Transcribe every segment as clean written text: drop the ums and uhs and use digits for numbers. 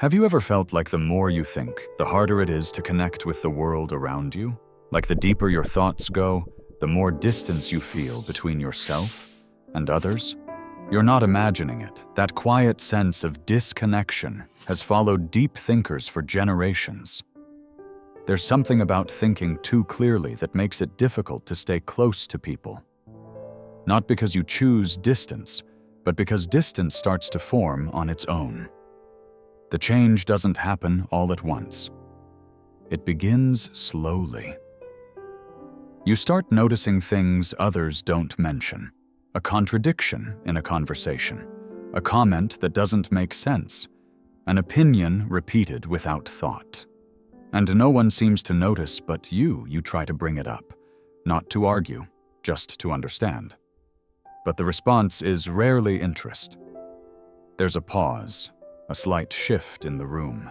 Have you ever felt like the more you think, the harder it is to connect with the world around you? Like the deeper your thoughts go, the more distance you feel between yourself and others? You're not imagining it. That quiet sense of disconnection has followed deep thinkers for generations. There's something about thinking too clearly that makes it difficult to stay close to people. Not because you choose distance, but because distance starts to form on its own. The change doesn't happen all at once. It begins slowly. You start noticing things others don't mention, a contradiction in a conversation, a comment that doesn't make sense, an opinion repeated without thought. And no one seems to notice but you try to bring it up, not to argue, just to understand. But the response is rarely interest. There's a pause, a slight shift in the room.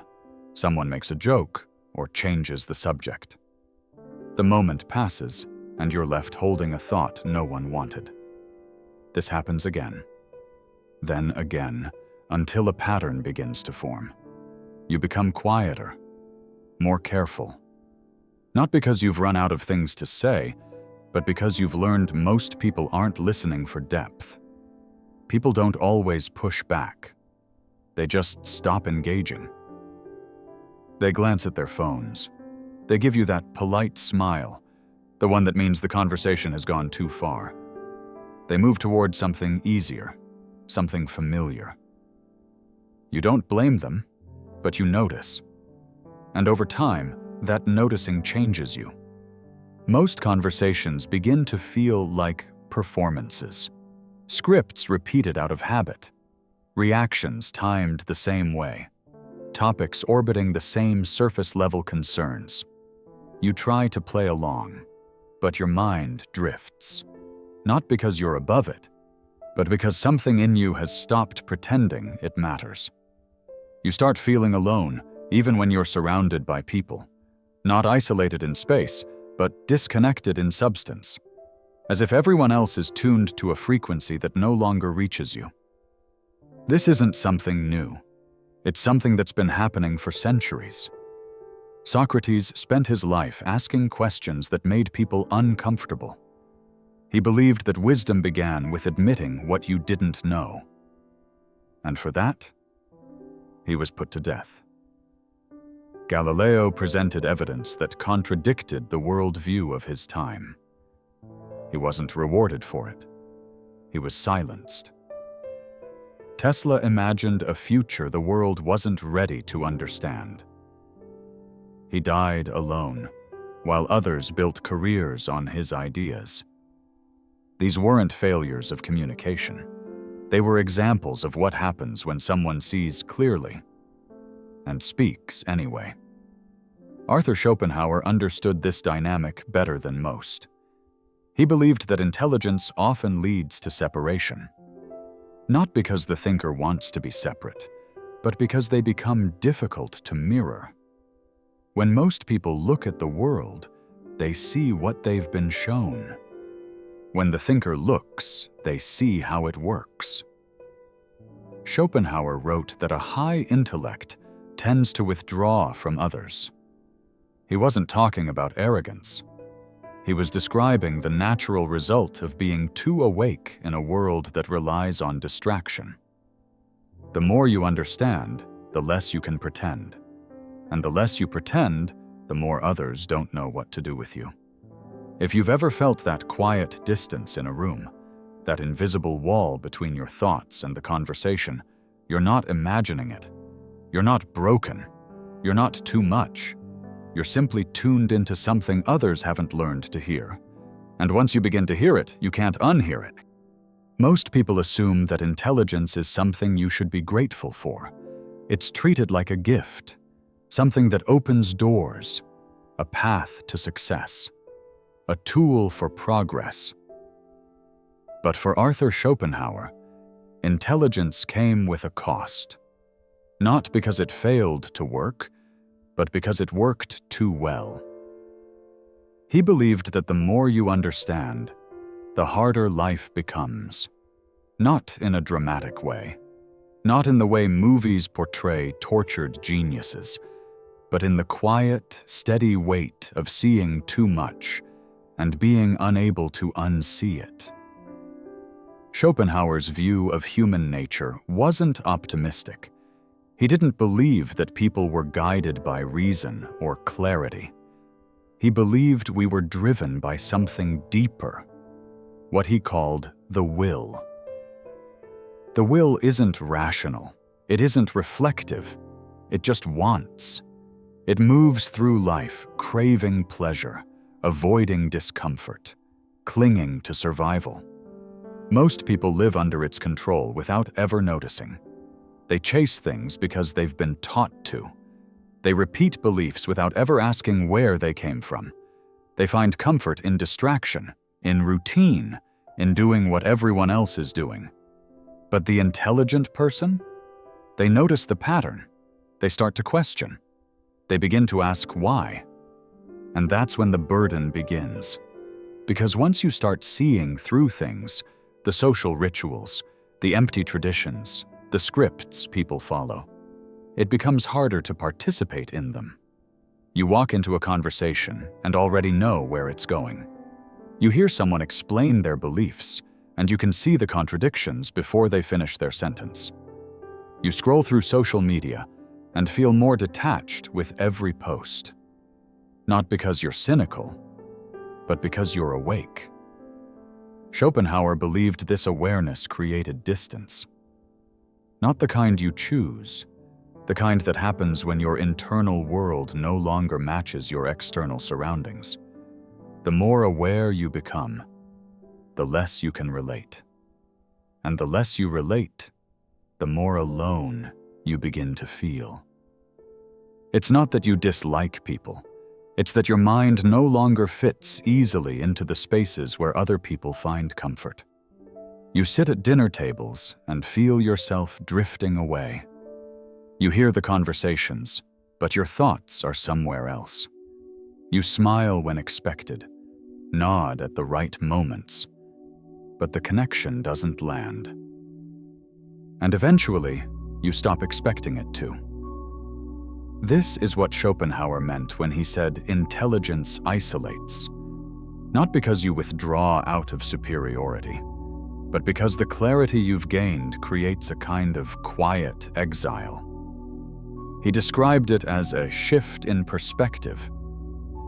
Someone makes a joke or changes the subject. The moment passes, and you're left holding a thought no one wanted. This happens again, then again, until a pattern begins to form. You become quieter, more careful. Not because you've run out of things to say, but because you've learned most people aren't listening for depth. People don't always push back. They just stop engaging. They glance at their phones. They give you that polite smile, the one that means the conversation has gone too far. They move toward something easier, something familiar. You don't blame them, but you notice. And over time, that noticing changes you. Most conversations begin to feel like performances, scripts repeated out of habit, reactions timed the same way, topics orbiting the same surface-level concerns. You try to play along, but your mind drifts. Not because you're above it, but because something in you has stopped pretending it matters. You start feeling alone, even when you're surrounded by people. Not isolated in space, but disconnected in substance. As if everyone else is tuned to a frequency that no longer reaches you. This isn't something new. It's something that's been happening for centuries. Socrates spent his life asking questions that made people uncomfortable. He believed that wisdom began with admitting what you didn't know. And for that, he was put to death. Galileo presented evidence that contradicted the worldview of his time. He wasn't rewarded for it. He was silenced. Tesla imagined a future the world wasn't ready to understand. He died alone, while others built careers on his ideas. These weren't failures of communication. They were examples of what happens when someone sees clearly and speaks anyway. Arthur Schopenhauer understood this dynamic better than most. He believed that intelligence often leads to separation. Not because the thinker wants to be separate, but because they become difficult to mirror. When most people look at the world, they see what they've been shown. When the thinker looks, they see how it works. Schopenhauer wrote that a high intellect tends to withdraw from others. He wasn't talking about arrogance. He was describing the natural result of being too awake in a world that relies on distraction. The more you understand, the less you can pretend. And the less you pretend, the more others don't know what to do with you. If you've ever felt that quiet distance in a room, that invisible wall between your thoughts and the conversation, you're not imagining it. You're not broken. You're not too much. You're simply tuned into something others haven't learned to hear. And once you begin to hear it, you can't unhear it. Most people assume that intelligence is something you should be grateful for. It's treated like a gift, something that opens doors, a path to success, a tool for progress. But for Arthur Schopenhauer, intelligence came with a cost. Not because it failed to work, but because it worked too well. He believed that the more you understand, the harder life becomes. Not in a dramatic way, Not in the way movies portray tortured geniuses, but in the quiet, steady weight of seeing too much and being unable to unsee it. Schopenhauer's view of human nature wasn't optimistic. He didn't believe that people were guided by reason or clarity. He believed we were driven by something deeper, what he called the will. The will isn't rational, it isn't reflective, it just wants. It moves through life craving pleasure, avoiding discomfort, clinging to survival. Most people live under its control without ever noticing. They chase things because they've been taught to. They repeat beliefs without ever asking where they came from. They find comfort in distraction, in routine, in doing what everyone else is doing. But the intelligent person? They notice the pattern. They start to question. They begin to ask why. And that's when the burden begins. Because once you start seeing through things, the social rituals, the empty traditions, the scripts people follow, it becomes harder to participate in them. You walk into a conversation and already know where it's going. You hear someone explain their beliefs, and you can see the contradictions before they finish their sentence. You scroll through social media and feel more detached with every post. Not because you're cynical, but because you're awake. Schopenhauer believed this awareness created distance. Not the kind you choose, the kind that happens when your internal world no longer matches your external surroundings. The more aware you become, the less you can relate. And the less you relate, the more alone you begin to feel. It's not that you dislike people. It's that your mind no longer fits easily into the spaces where other people find comfort. You sit at dinner tables and feel yourself drifting away. You hear the conversations, but your thoughts are somewhere else. You smile when expected, nod at the right moments, but the connection doesn't land. And eventually, you stop expecting it to. This is what Schopenhauer meant when he said intelligence isolates. Not because you withdraw out of superiority, but because the clarity you've gained creates a kind of quiet exile. He described it as a shift in perspective.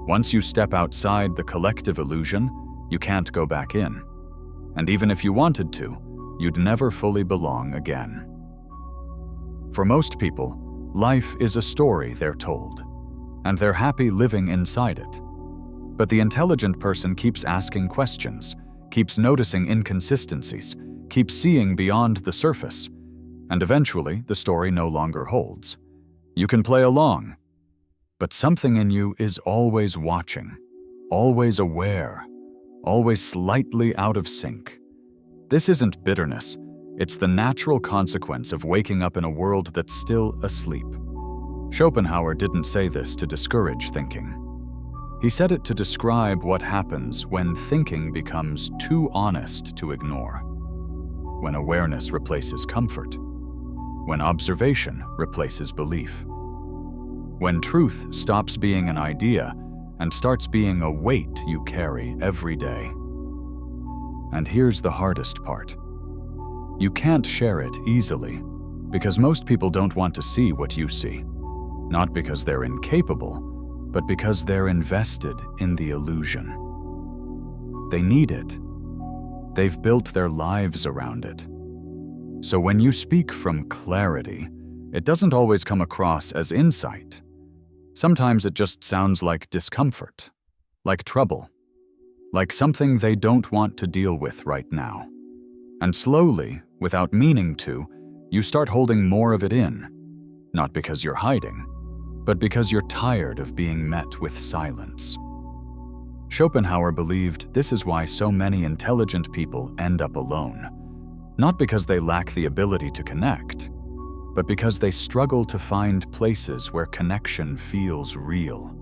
Once you step outside the collective illusion, you can't go back in. And even if you wanted to, you'd never fully belong again. For most people, life is a story they're told, and they're happy living inside it. But the intelligent person keeps asking questions, keeps noticing inconsistencies, keeps seeing beyond the surface, and eventually the story no longer holds. You can play along, but something in you is always watching, always aware, always slightly out of sync. This isn't bitterness, it's the natural consequence of waking up in a world that's still asleep. Schopenhauer didn't say this to discourage thinking. He said it to describe what happens when thinking becomes too honest to ignore, when awareness replaces comfort, when observation replaces belief, when truth stops being an idea and starts being a weight you carry every day. And here's the hardest part. You can't share it easily because most people don't want to see what you see, not because they're incapable, but because they're invested in the illusion. They need it. They've built their lives around it. So when you speak from clarity, it doesn't always come across as insight. Sometimes it just sounds like discomfort, like trouble, like something they don't want to deal with right now. And slowly, without meaning to, you start holding more of it in, not because you're hiding, but because you're tired of being met with silence. Schopenhauer believed this is why so many intelligent people end up alone, not because they lack the ability to connect, but because they struggle to find places where connection feels real.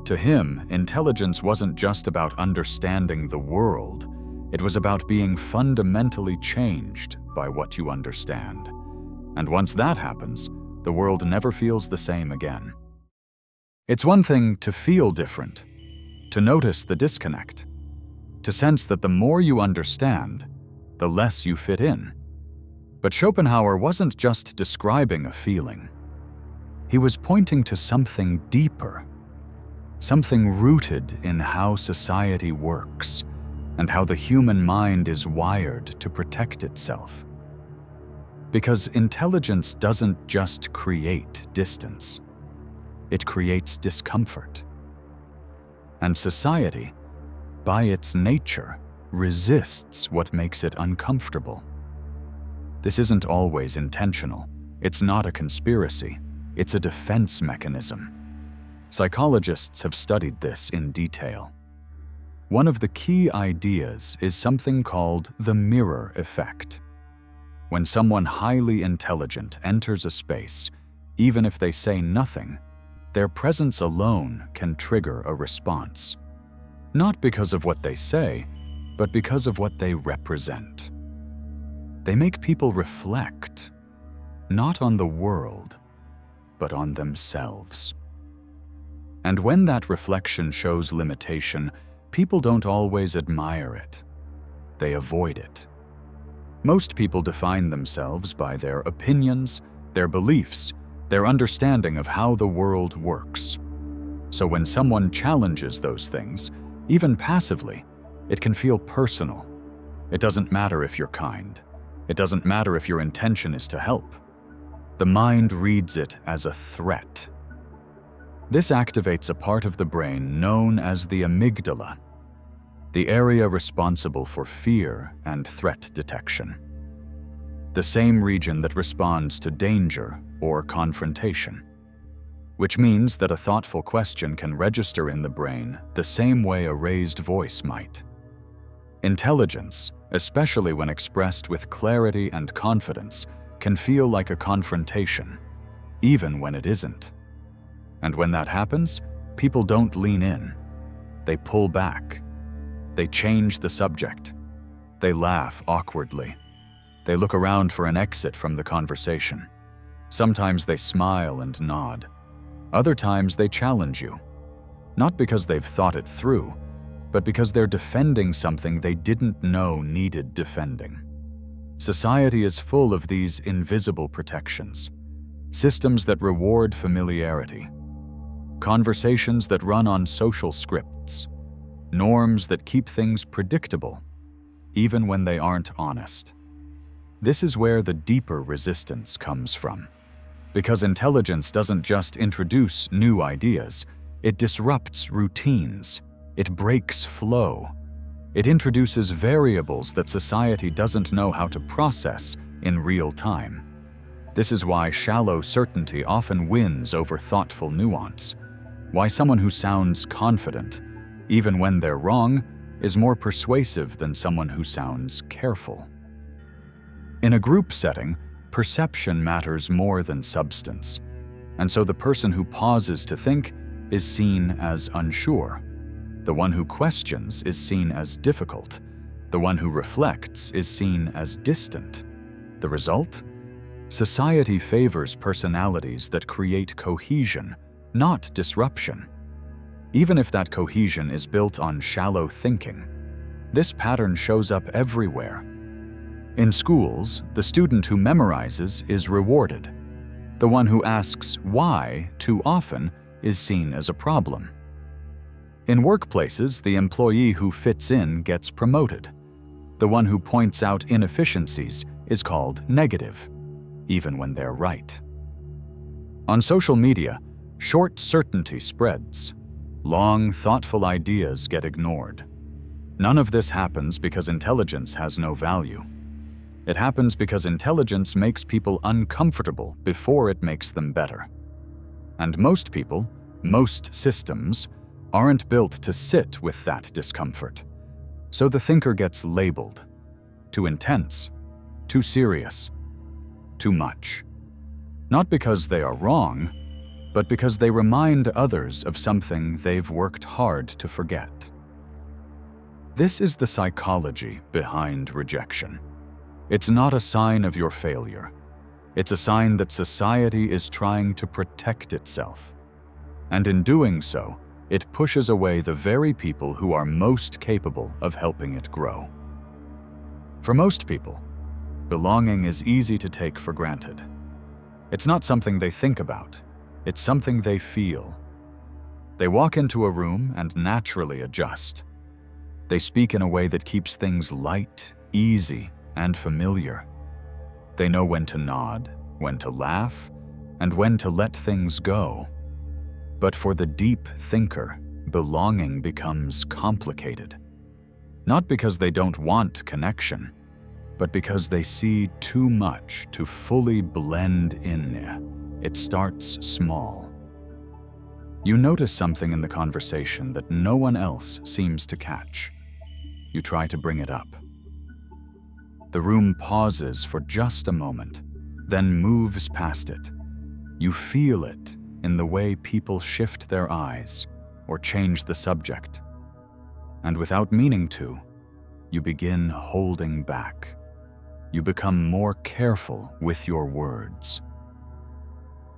To him, intelligence wasn't just about understanding the world, it was about being fundamentally changed by what you understand. And once that happens, the world never feels the same again. It's one thing to feel different, to notice the disconnect, to sense that the more you understand, the less you fit in. But Schopenhauer wasn't just describing a feeling. He was pointing to something deeper, something rooted in how society works and how the human mind is wired to protect itself. Because intelligence doesn't just create distance, it creates discomfort. And society, by its nature, resists what makes it uncomfortable. This isn't always intentional. It's not a conspiracy. It's a defense mechanism. Psychologists have studied this in detail. One of the key ideas is something called the mirror effect. When someone highly intelligent enters a space, even if they say nothing, their presence alone can trigger a response. Not because of what they say, but because of what they represent. They make people reflect, not on the world, but on themselves. And when that reflection shows limitation, people don't always admire it. They avoid it. Most people define themselves by their opinions, their beliefs, their understanding of how the world works. So when someone challenges those things, even passively, it can feel personal. It doesn't matter if you're kind. It doesn't matter if your intention is to help. The mind reads it as a threat. This activates a part of the brain known as the amygdala, the area responsible for fear and threat detection. The same region that responds to danger or confrontation. Which means that a thoughtful question can register in the brain the same way a raised voice might. Intelligence, especially when expressed with clarity and confidence, can feel like a confrontation, even when it isn't. And when that happens, people don't lean in. They pull back. They change the subject. They laugh awkwardly. They look around for an exit from the conversation. Sometimes they smile and nod. Other times they challenge you. Not because they've thought it through, but because they're defending something they didn't know needed defending. Society is full of these invisible protections. Systems that reward familiarity. Conversations that run on social scripts. Norms that keep things predictable, even when they aren't honest. This is where the deeper resistance comes from. Because intelligence doesn't just introduce new ideas, it disrupts routines. It breaks flow. It introduces variables that society doesn't know how to process in real time. This is why shallow certainty often wins over thoughtful nuance. Why someone who sounds confident, even when they're wrong, is more persuasive than someone who sounds careful. In a group setting, perception matters more than substance, and so the person who pauses to think is seen as unsure. The one who questions is seen as difficult. The one who reflects is seen as distant. The result? Society favors personalities that create cohesion, not disruption. Even if that cohesion is built on shallow thinking, this pattern shows up everywhere. In schools, the student who memorizes is rewarded. The one who asks why too often is seen as a problem. In workplaces, the employee who fits in gets promoted. The one who points out inefficiencies is called negative, even when they're right. On social media, short certainty spreads. Long, thoughtful ideas get ignored. None of this happens because intelligence has no value. It happens because intelligence makes people uncomfortable before it makes them better. And most people, most systems, aren't built to sit with that discomfort. So the thinker gets labeled. Too intense, too serious, too much. Not because they are wrong, but because they remind others of something they've worked hard to forget. This is the psychology behind rejection. It's not a sign of your failure. It's a sign that society is trying to protect itself. And in doing so, it pushes away the very people who are most capable of helping it grow. For most people, belonging is easy to take for granted. It's not something they think about, it's something they feel. They walk into a room and naturally adjust. They speak in a way that keeps things light, easy, and familiar. They know when to nod, when to laugh, and when to let things go. But for the deep thinker, belonging becomes complicated. Not because they don't want connection, but because they see too much to fully blend in. It starts small. You notice something in the conversation that no one else seems to catch. You try to bring it up. The room pauses for just a moment, then moves past it. You feel it in the way people shift their eyes or change the subject. And without meaning to, you begin holding back. You become more careful with your words.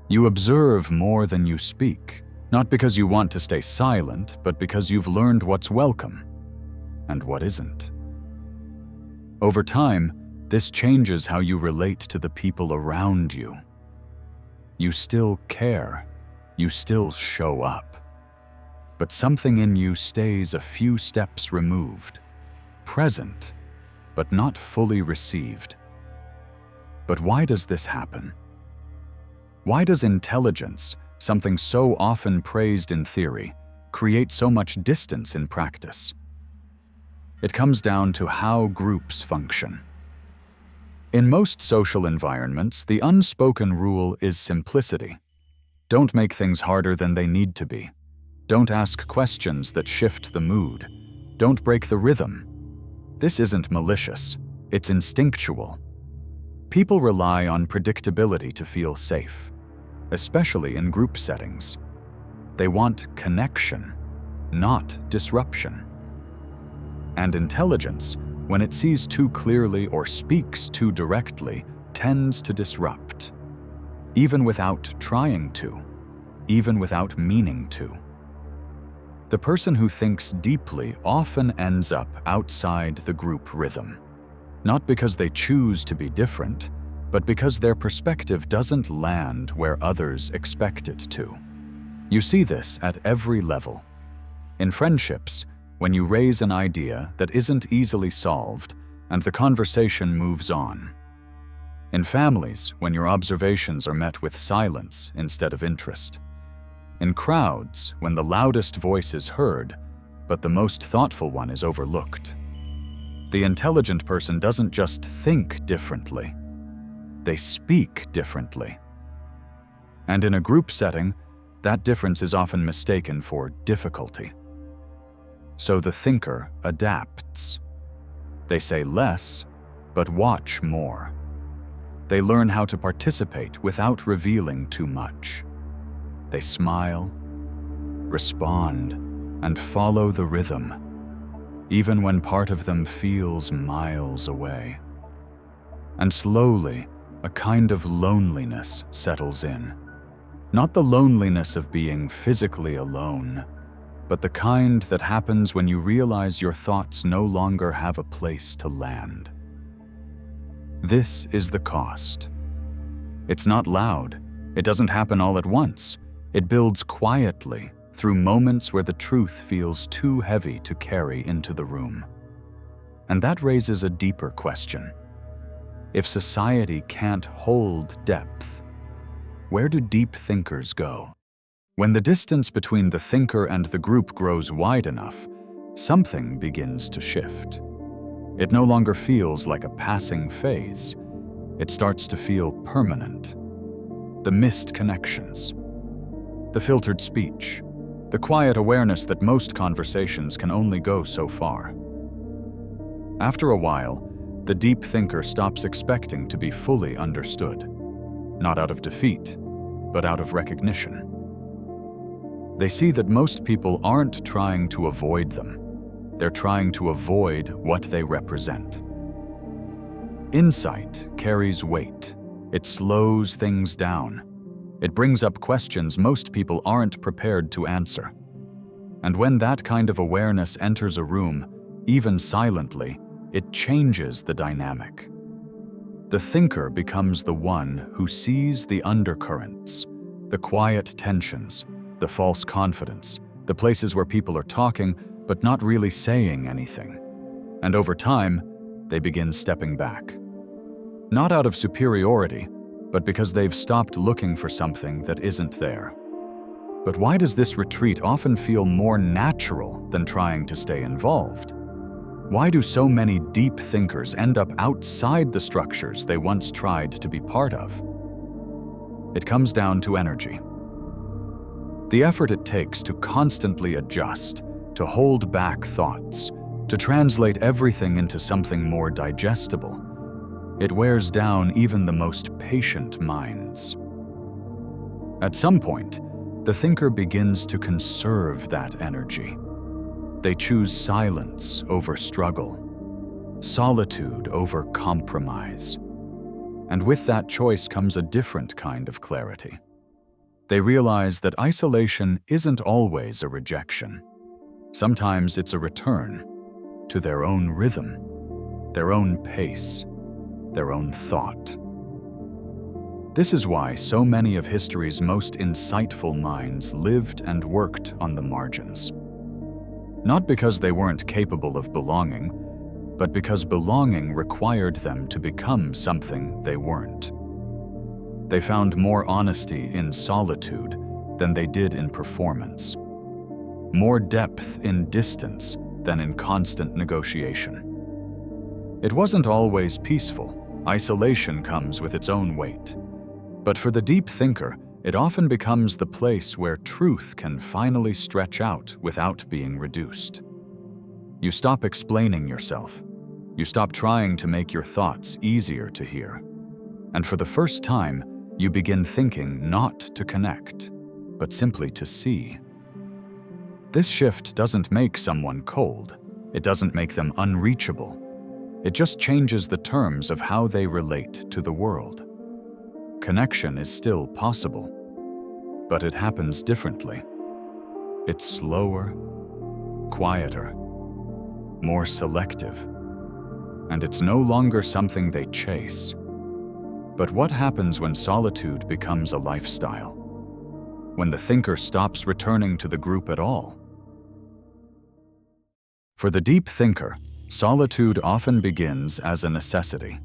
You observe more than you speak, not because you want to stay silent, but because you've learned what's welcome and what isn't. Over time, this changes how you relate to the people around you. You still care, you still show up, but something in you stays a few steps removed, present, but not fully received. But why does this happen? Why does intelligence, something so often praised in theory, create so much distance in practice? It comes down to how groups function. In most social environments, the unspoken rule is simplicity. Don't make things harder than they need to be. Don't ask questions that shift the mood. Don't break the rhythm. This isn't malicious, it's instinctual. People rely on predictability to feel safe, especially in group settings. They want connection, not disruption. And intelligence, when it sees too clearly or speaks too directly, tends to disrupt, even without trying to, even without meaning to. The person who thinks deeply often ends up outside the group rhythm, not because they choose to be different, but because their perspective doesn't land where others expect it to. You see this at every level. In friendships, when you raise an idea that isn't easily solved and the conversation moves on. In families, when your observations are met with silence instead of interest. In crowds, when the loudest voice is heard, but the most thoughtful one is overlooked. The intelligent person doesn't just think differently, they speak differently. And in a group setting, that difference is often mistaken for difficulty. So the thinker adapts. They say less, but watch more. They learn how to participate without revealing too much. They smile, respond, and follow the rhythm, even when part of them feels miles away. And slowly, a kind of loneliness settles in. Not the loneliness of being physically alone, but the kind that happens when you realize your thoughts no longer have a place to land. This is the cost. It's not loud. It doesn't happen all at once. It builds quietly through moments where the truth feels too heavy to carry into the room. And that raises a deeper question. If society can't hold depth, where do deep thinkers go? When the distance between the thinker and the group grows wide enough, something begins to shift. It no longer feels like a passing phase. It starts to feel permanent. The missed connections, the filtered speech, the quiet awareness that most conversations can only go so far. After a while, the deep thinker stops expecting to be fully understood, not out of defeat, but out of recognition. They see that most people aren't trying to avoid them. They're trying to avoid what they represent. Insight carries weight, It slows things down. It brings up questions most people aren't prepared to answer. And when that kind of awareness enters a room, even silently, it changes the dynamic. The thinker becomes the one who sees the undercurrents, the quiet tensions, the false confidence, the places where people are talking but not really saying anything. And over time, they begin stepping back. Not out of superiority, but because they've stopped looking for something that isn't there. But why does this retreat often feel more natural than trying to stay involved? Why do so many deep thinkers end up outside the structures they once tried to be part of? It comes down to energy. The effort it takes to constantly adjust, to hold back thoughts, to translate everything into something more digestible. It wears down even the most patient minds. At some point, the thinker begins to conserve that energy. They choose silence over struggle, solitude over compromise. And with that choice comes a different kind of clarity. They realize that isolation isn't always a rejection. Sometimes it's a return to their own rhythm, their own pace, their own thought. This is why so many of history's most insightful minds lived and worked on the margins. Not because they weren't capable of belonging, but because belonging required them to become something they weren't. They found more honesty in solitude than they did in performance, more depth in distance than in constant negotiation. It wasn't always peaceful. Isolation comes with its own weight. But for the deep thinker, it often becomes the place where truth can finally stretch out without being reduced. You stop explaining yourself. You stop trying to make your thoughts easier to hear. And for the first time, you begin thinking not to connect, but simply to see. This shift doesn't make someone cold. It doesn't make them unreachable. It just changes the terms of how they relate to the world. Connection is still possible, but it happens differently. It's slower, quieter, more selective, and it's no longer something they chase. But what happens when solitude becomes a lifestyle? When the thinker stops returning to the group at all? For the deep thinker, solitude often begins as a necessity.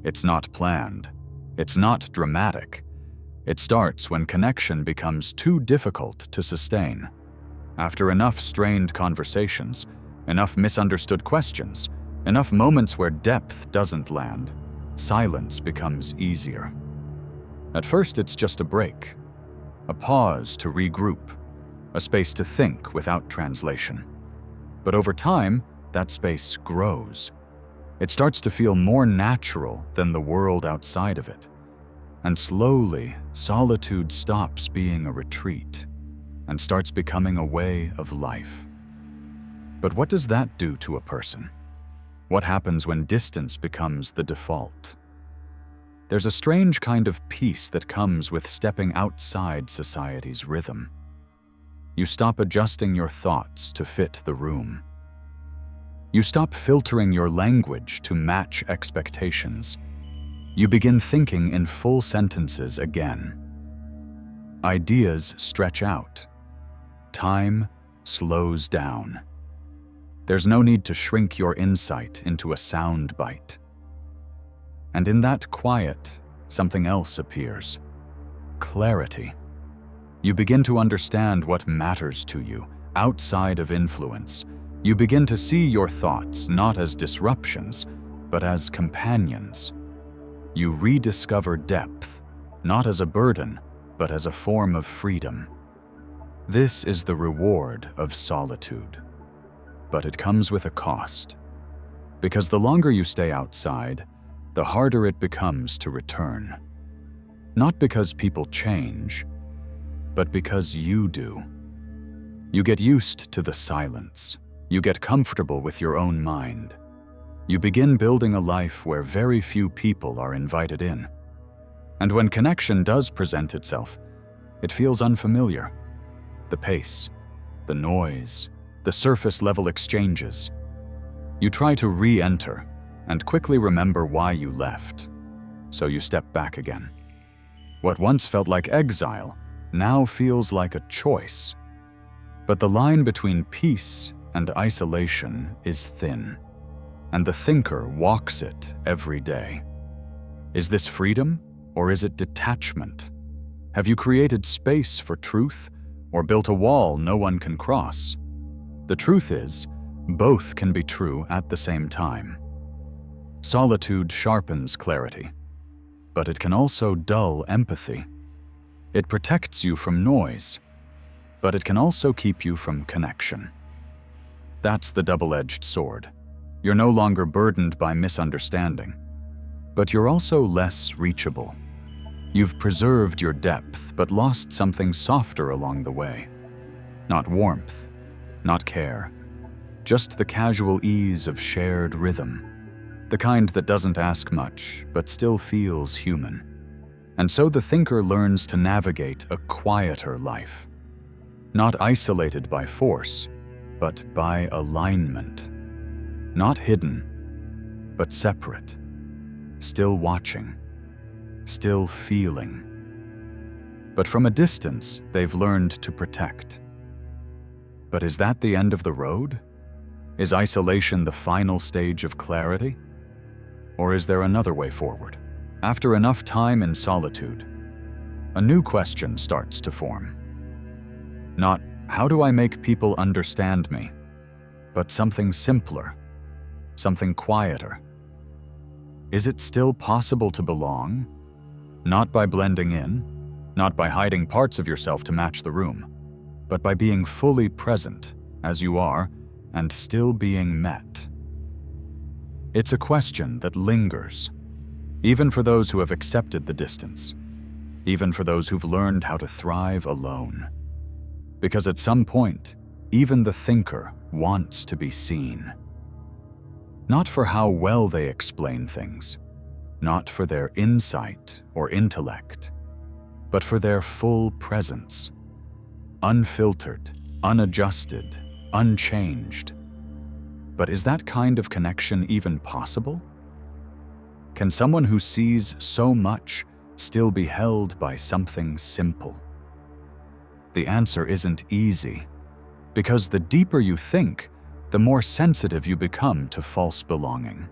It's not planned. It's not dramatic. It starts when connection becomes too difficult to sustain. After enough strained conversations, enough misunderstood questions, enough moments where depth doesn't land, silence becomes easier. At first, it's just a break, a pause to regroup, a space to think without translation. But over time, that space grows. It starts to feel more natural than the world outside of it. And slowly, solitude stops being a retreat and starts becoming a way of life. But what does that do to a person? What happens when distance becomes the default? There's a strange kind of peace that comes with stepping outside society's rhythm. You stop adjusting your thoughts to fit the room. You stop filtering your language to match expectations. You begin thinking in full sentences again. Ideas stretch out. Time slows down. There's no need to shrink your insight into a sound bite. And in that quiet, something else appears. Clarity. You begin to understand what matters to you outside of influence. You begin to see your thoughts not as disruptions, but as companions. You rediscover depth, not as a burden, but as a form of freedom. This is the reward of solitude. But it comes with a cost. Because the longer you stay outside, the harder it becomes to return. Not because people change, but because you do. You get used to the silence. You get comfortable with your own mind. You begin building a life where very few people are invited in. And when connection does present itself, it feels unfamiliar. The pace, the noise, the surface-level exchanges. You try to re-enter and quickly remember why you left, so you step back again. What once felt like exile now feels like a choice. But the line between peace and isolation is thin, and the thinker walks it every day. Is this freedom, or is it detachment? Have you created space for truth, or built a wall no one can cross? The truth is, both can be true at the same time. Solitude sharpens clarity, but it can also dull empathy. It protects you from noise, but it can also keep you from connection. That's the double-edged sword. You're no longer burdened by misunderstanding, but you're also less reachable. You've preserved your depth, but lost something softer along the way. Not warmth, not care, just the casual ease of shared rhythm. The kind that doesn't ask much, but still feels human. And so the thinker learns to navigate a quieter life. Not isolated by force, but by alignment. Not hidden, but separate. Still watching, still feeling. But from a distance, they've learned to protect. But is that the end of the road? Is isolation the final stage of clarity? Or is there another way forward? After enough time in solitude, a new question starts to form. Not, how do I make people understand me? But something simpler, something quieter. Is it still possible to belong? Not by blending in, not by hiding parts of yourself to match the room, but by being fully present as you are and still being met. It's a question that lingers, even for those who have accepted the distance, even for those who've learned how to thrive alone. Because at some point, even the thinker wants to be seen. Not for how well they explain things, not for their insight or intellect, but for their full presence. Unfiltered, unadjusted, unchanged. But is that kind of connection even possible? Can someone who sees so much still be held by something simple? The answer isn't easy, because the deeper you think, the more sensitive you become to false belonging,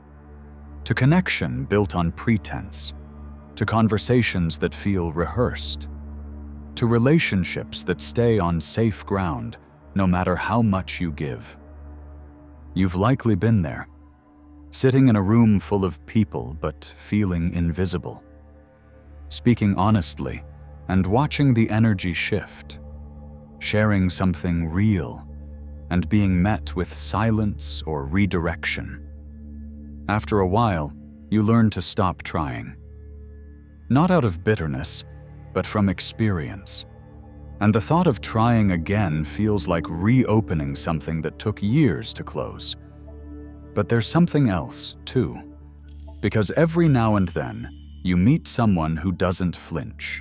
to connection built on pretense, to conversations that feel rehearsed, to relationships that stay on safe ground no matter how much you give. You've likely been there, sitting in a room full of people but feeling invisible, speaking honestly and watching the energy shift, sharing something real and being met with silence or redirection. After a while, you learn to stop trying. Not out of bitterness, but from experience. And the thought of trying again feels like reopening something that took years to close. But there's something else, too. Because every now and then, you meet someone who doesn't flinch,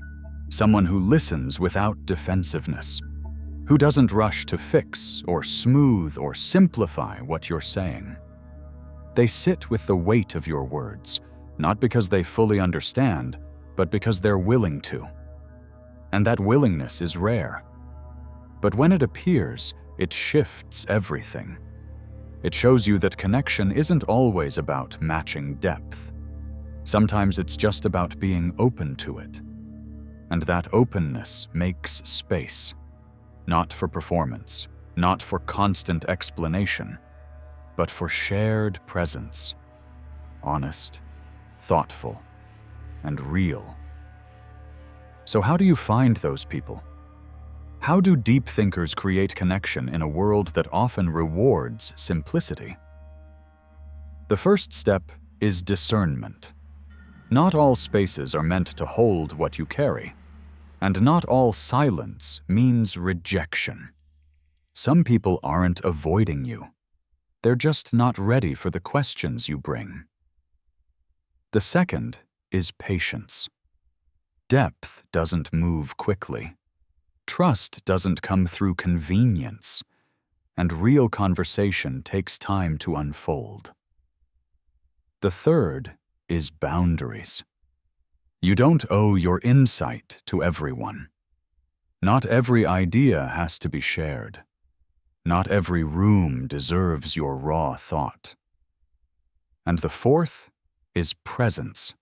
someone who listens without defensiveness, who doesn't rush to fix or smooth or simplify what you're saying. They sit with the weight of your words, not because they fully understand, but because they're willing to. And that willingness is rare. But when it appears, it shifts everything. It shows you that connection isn't always about matching depth. Sometimes it's just about being open to it. And that openness makes space. Not for performance, not for constant explanation, but for shared presence. Honest, thoughtful, and real. So how do you find those people? How do deep thinkers create connection in a world that often rewards simplicity? The first step is discernment. Not all spaces are meant to hold what you carry, and not all silence means rejection. Some people aren't avoiding you. They're just not ready for the questions you bring. The second is patience. Depth doesn't move quickly. Trust doesn't come through convenience, and real conversation takes time to unfold. The third is boundaries. You don't owe your insight to everyone. Not every idea has to be shared. Not every room deserves your raw thought. And the fourth is presence.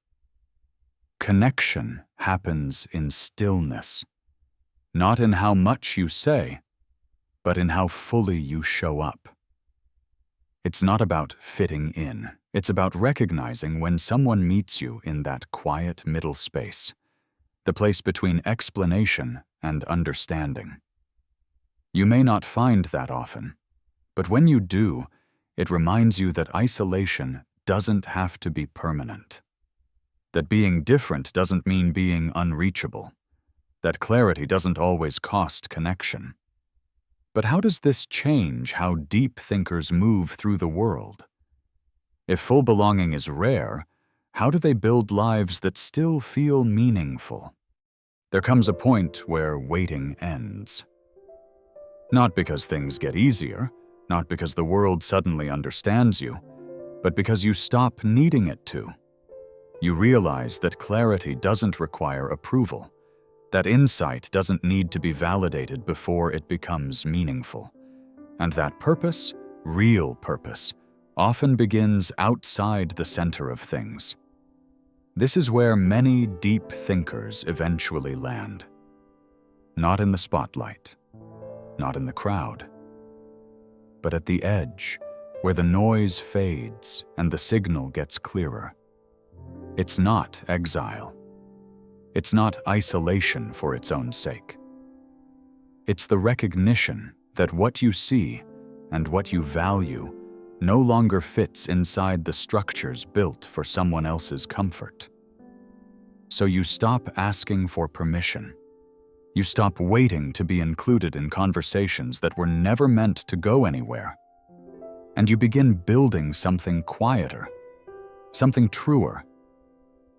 Connection happens in stillness, not in how much you say, but in how fully you show up. It's not about fitting in. It's about recognizing when someone meets you in that quiet middle space, the place between explanation and understanding. You may not find that often, but when you do, it reminds you that isolation doesn't have to be permanent. That being different doesn't mean being unreachable. That clarity doesn't always cost connection. But how does this change how deep thinkers move through the world? If full belonging is rare, how do they build lives that still feel meaningful? There comes a point where waiting ends. Not because things get easier, not because the world suddenly understands you, but because you stop needing it to. You realize that clarity doesn't require approval, that insight doesn't need to be validated before it becomes meaningful, and that purpose, real purpose, often begins outside the center of things. This is where many deep thinkers eventually land. Not in the spotlight, not in the crowd, but at the edge, where the noise fades and the signal gets clearer. It's not exile. It's not isolation for its own sake. It's the recognition that what you see and what you value no longer fits inside the structures built for someone else's comfort. So you stop asking for permission. You stop waiting to be included in conversations that were never meant to go anywhere. And you begin building something quieter, something truer,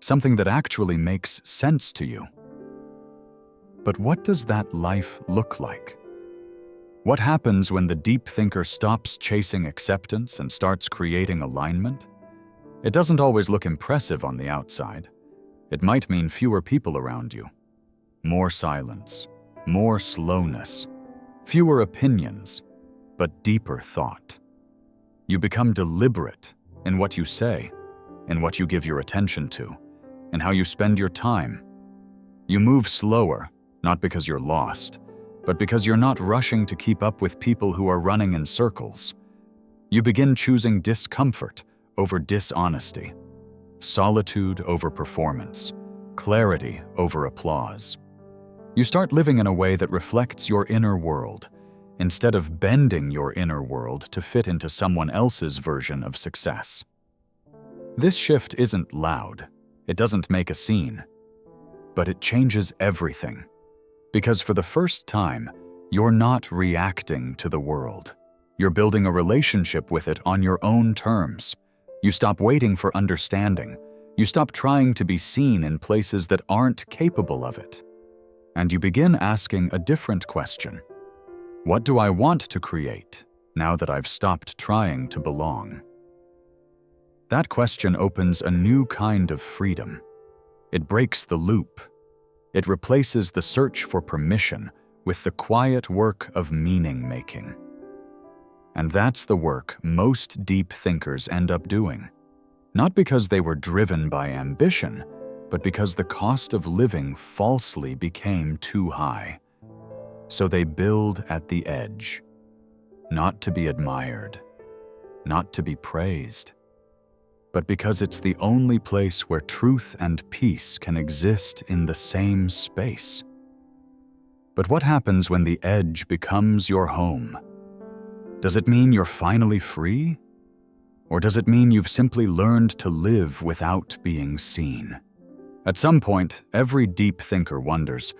something that actually makes sense to you. But what does that life look like? What happens when the deep thinker stops chasing acceptance and starts creating alignment? It doesn't always look impressive on the outside. It might mean fewer people around you, more silence, more slowness, fewer opinions, but deeper thought. You become deliberate in what you say, in what you give your attention to, and how you spend your time. You move slower, not because you're lost, but because you're not rushing to keep up with people who are running in circles. You begin choosing discomfort over dishonesty, solitude over performance, clarity over applause. You start living in a way that reflects your inner world, instead of bending your inner world to fit into someone else's version of success. This shift isn't loud. It doesn't make a scene, but it changes everything. Because for the first time, you're not reacting to the world. You're building a relationship with it on your own terms. You stop waiting for understanding. You stop trying to be seen in places that aren't capable of it. And you begin asking a different question. What do I want to create now that I've stopped trying to belong? That question opens a new kind of freedom. It breaks the loop. It replaces the search for permission with the quiet work of meaning-making. And that's the work most deep thinkers end up doing. Not because they were driven by ambition, but because the cost of living falsely became too high. So they build at the edge, not to be admired, not to be praised, but because it's the only place where truth and peace can exist in the same space. But what happens when the edge becomes your home? Does it mean you're finally free? Or does it mean you've simply learned to live without being seen? At some point, every deep thinker wonders,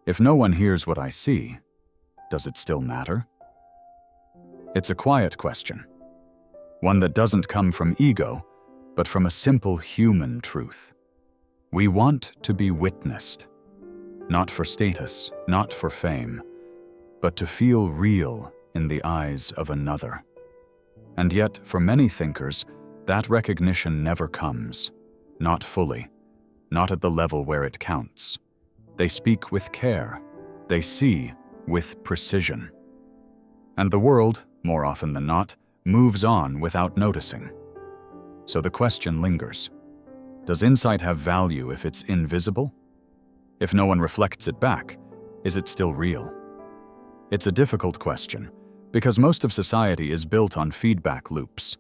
if no one hears what I see, does it still matter? It's a quiet question, one that doesn't come from ego, but from a simple human truth. We want to be witnessed, not for status, not for fame, but to feel real in the eyes of another. And yet, for many thinkers, that recognition never comes, not fully, not at the level where it counts. They speak with care, they see with precision. And the world, more often than not, moves on without noticing. So the question lingers. Does insight have value if it's invisible? If no one reflects it back, is it still real? It's a difficult question, because most of society is built on feedback loops.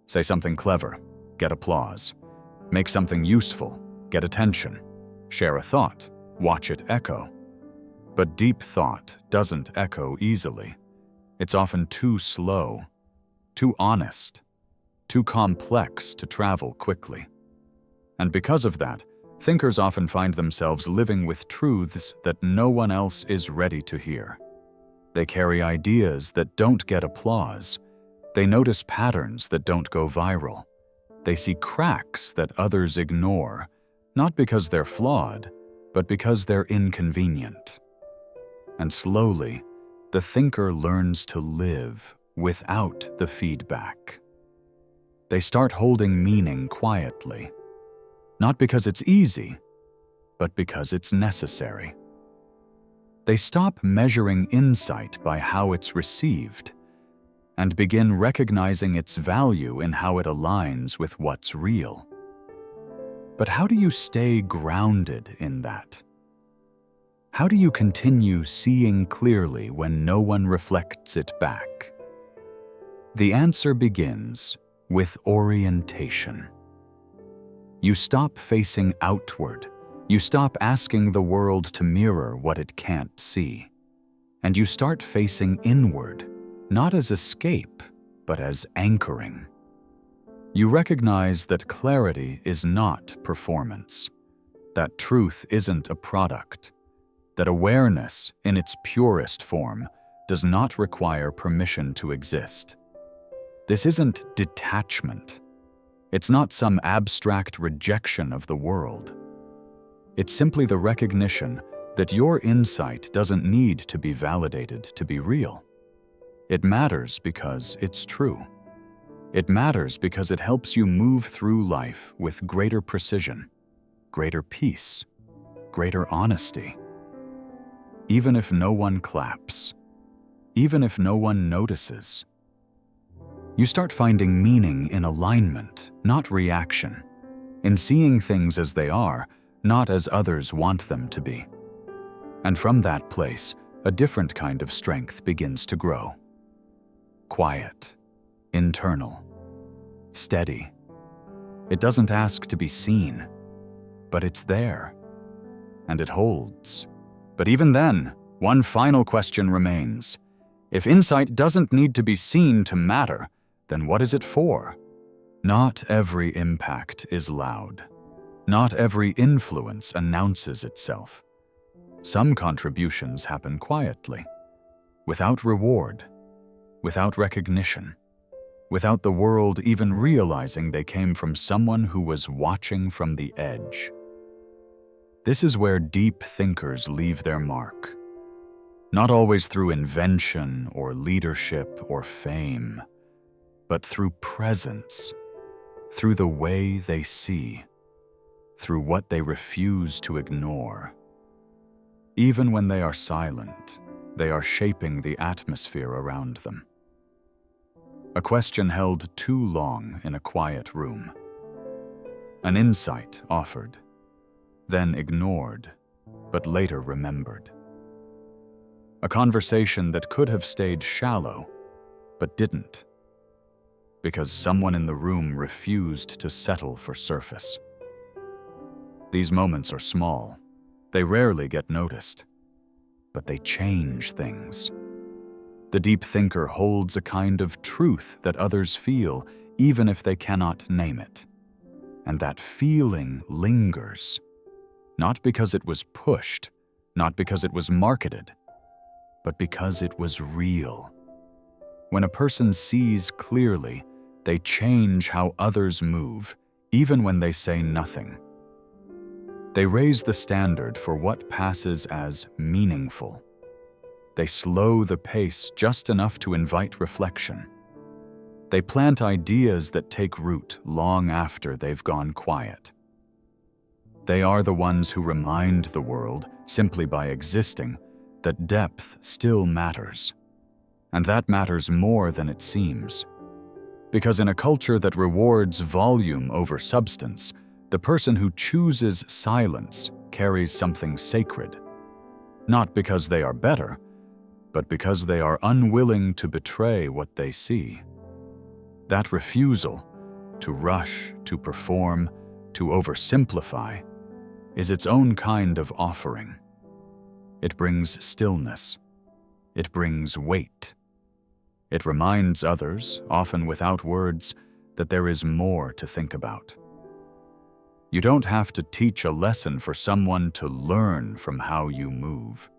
Say something clever, get applause. Make something useful, get attention. Share a thought, watch it echo. But deep thought doesn't echo easily. It's often too slow, too honest, too complex to travel quickly. And because of that, thinkers often find themselves living with truths that no one else is ready to hear. They carry ideas that don't get applause. They notice patterns that don't go viral. They see cracks that others ignore, not because they're flawed, but because they're inconvenient. And slowly, the thinker learns to live without the feedback. They start holding meaning quietly, not because it's easy, but because it's necessary. They stop measuring insight by how it's received and begin recognizing its value in how it aligns with what's real. But how do you stay grounded in that? How do you continue seeing clearly when no one reflects it back? The answer begins with orientation. You stop facing outward. You stop asking the world to mirror what it can't see. And you start facing inward, not as escape, but as anchoring. You recognize that clarity is not performance, that truth isn't a product, that awareness, in its purest form, does not require permission to exist. This isn't detachment. It's not some abstract rejection of the world. It's simply the recognition that your insight doesn't need to be validated to be real. It matters because it's true. It matters because it helps you move through life with greater precision, greater peace, greater honesty. Even if no one claps, even if no one notices. You start finding meaning in alignment, not reaction, in seeing things as they are, not as others want them to be. And from that place, a different kind of strength begins to grow. Quiet, internal, steady. It doesn't ask to be seen, but it's there, and it holds. But even then, one final question remains. If insight doesn't need to be seen to matter, then what is it for? Not every impact is loud. Not every influence announces itself. Some contributions happen quietly, without reward, without recognition, without the world even realizing they came from someone who was watching from the edge. This is where deep thinkers leave their mark. Not always through invention or leadership or fame, but through presence, through the way they see, through what they refuse to ignore. Even when they are silent, they are shaping the atmosphere around them. A question held too long in a quiet room. An insight offered, then ignored, but later remembered. A conversation that could have stayed shallow, but didn't, because someone in the room refused to settle for surface. These moments are small. They rarely get noticed, but they change things. The deep thinker holds a kind of truth that others feel, even if they cannot name it. And that feeling lingers. Not because it was pushed, not because it was marketed, but because it was real. When a person sees clearly, they change how others move, even when they say nothing. They raise the standard for what passes as meaningful. They slow the pace just enough to invite reflection. They plant ideas that take root long after they've gone quiet. They are the ones who remind the world, simply by existing, that depth still matters. And that matters more than it seems. Because in a culture that rewards volume over substance, the person who chooses silence carries something sacred. Not because they are better, but because they are unwilling to betray what they see. That refusal, to rush, to perform, to oversimplify, is its own kind of offering. It brings stillness. It brings weight. It reminds others, often without words, that there is more to think about. You don't have to teach a lesson for someone to learn from how you move.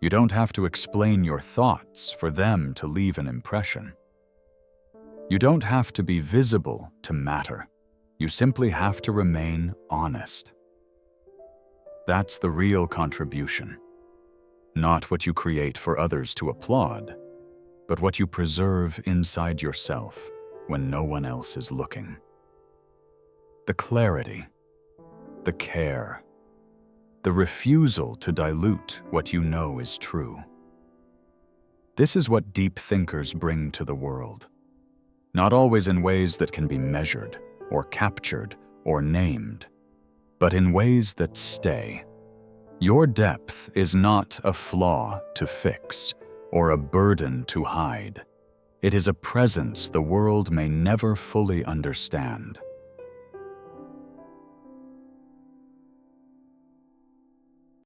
You don't have to explain your thoughts for them to leave an impression. You don't have to be visible to matter. You simply have to remain honest. That's the real contribution. Not what you create for others to applaud, but what you preserve inside yourself when no one else is looking. The clarity, the care, the refusal to dilute what you know is true. This is what deep thinkers bring to the world. Not always in ways that can be measured, or captured, or named, but in ways that stay. Your depth is not a flaw to fix, or a burden to hide. It is a presence the world may never fully understand.